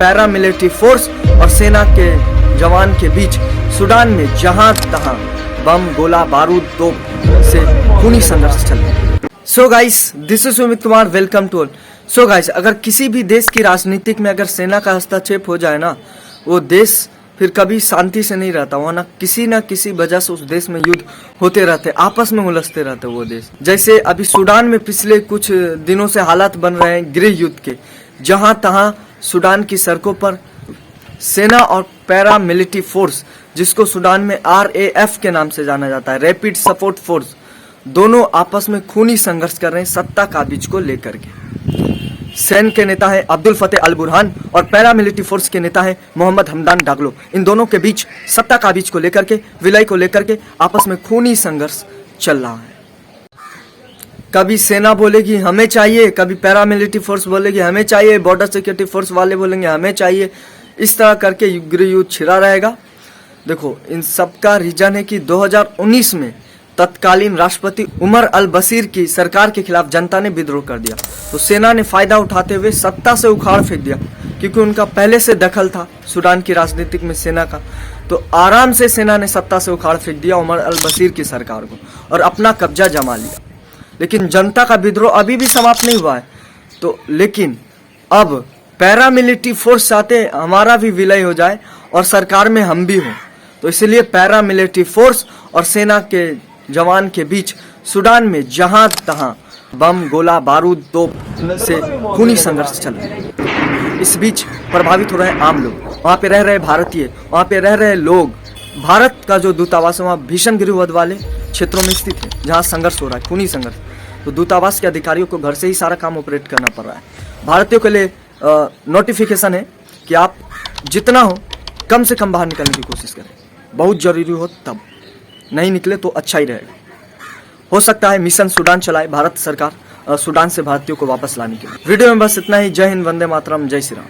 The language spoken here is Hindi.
पैरामिलिट्री फोर्स और सेना के जवान के बीच सूडान में जहां तहां बम गोला बारूद तोप से खूनी संघर्ष चल रहा है। So guys, this is Sumit Kumar, welcome to all. So guys, अगर किसी भी देश की राजनीतिक में अगर सेना का हस्तक्षेप हो जाए ना, वो देश फिर कभी शांति से नहीं रहता। वहाँ ना किसी वजह से उस देश में युद्ध होते रहते, आपस में उलझते रहते वो देश। जैसे अभी सूडान में पिछले कुछ दिनों से हालात बन रहे हैं गृह युद्ध के, जहां तहां सूडान की सड़कों पर सेना और पैरामिलिट्री फोर्स, जिसको सूडान में RAF के नाम से जाना जाता है, रैपिड सपोर्ट फोर्स, दोनों आपस में खूनी संघर्ष कर रहे हैं सत्ता काबिज को लेकर के। सैन्य के नेता है अब्दुल फतेह अल बुरहान और पैरामिलिट्री फोर्स के नेता है मोहम्मद हमदान डागलो। इन दोनों के बीच सत्ता काबिज को लेकर के, विलय को लेकर के आपस में खूनी संघर्ष चल रहा है। कभी सेना बोलेगी हमें चाहिए, कभी पैरामिलिट्री फोर्स बोलेगी हमें चाहिए, बॉर्डर सिक्योरिटी फोर्स वाले बोलेंगे हमें चाहिए। इस तरह करके गृह युद्ध छिड़ा रहेगा। देखो, इन सबका रीजन है कि 2019 में तत्कालीन राष्ट्रपति उमर अल बशीर की सरकार के खिलाफ जनता ने विद्रोह कर दिया, तो सेना ने फायदा उठाते हुए सत्ता से उखाड़ फेंक दिया, क्योंकि उनका पहले से दखल था सूडान की राजनीतिक में सेना का। तो आराम से सेना ने सत्ता से उखाड़ फेंक दिया उमर अल बशीर की सरकार को और अपना कब्जा जमा लिया। लेकिन जनता का विद्रोह अभी भी समाप्त नहीं हुआ है। तो लेकिन अब पैरामिलिट्री फोर्स चाहते हमारा भी विलय हो जाए और सरकार में हम भी हों, तो इसलिए पैरामिलिट्री फोर्स और सेना के जवान के बीच सूडान में जहां तहां बम गोला बारूद तोप से खूनी संघर्ष चल रहा है। इस बीच प्रभावित हो रहे हैं आम लोग, वहां पे रह रहे भारतीय, वहां पे रह रहे लोग। भारत का जो दूतावास है वहाँ भीषण गृहवाद वाले क्षेत्रों में स्थित है, जहाँ संघर्ष हो रहा है, खूनी संघर्ष। तो दूतावास के अधिकारियों को घर से ही सारा काम ऑपरेट करना पड़ रहा है। भारतीयों के लिए नोटिफिकेशन है कि आप जितना हो कम से कम बाहर निकलने की कोशिश करें, बहुत जरूरी हो तब, नहीं निकले तो अच्छा ही रहेगा। हो सकता है मिशन सूडान चलाए भारत सरकार सूडान से भारतीयों को वापस लाने के लिए। वीडियो में बस इतना ही। जय हिंद, वंदे मातरम, जय श्री राम।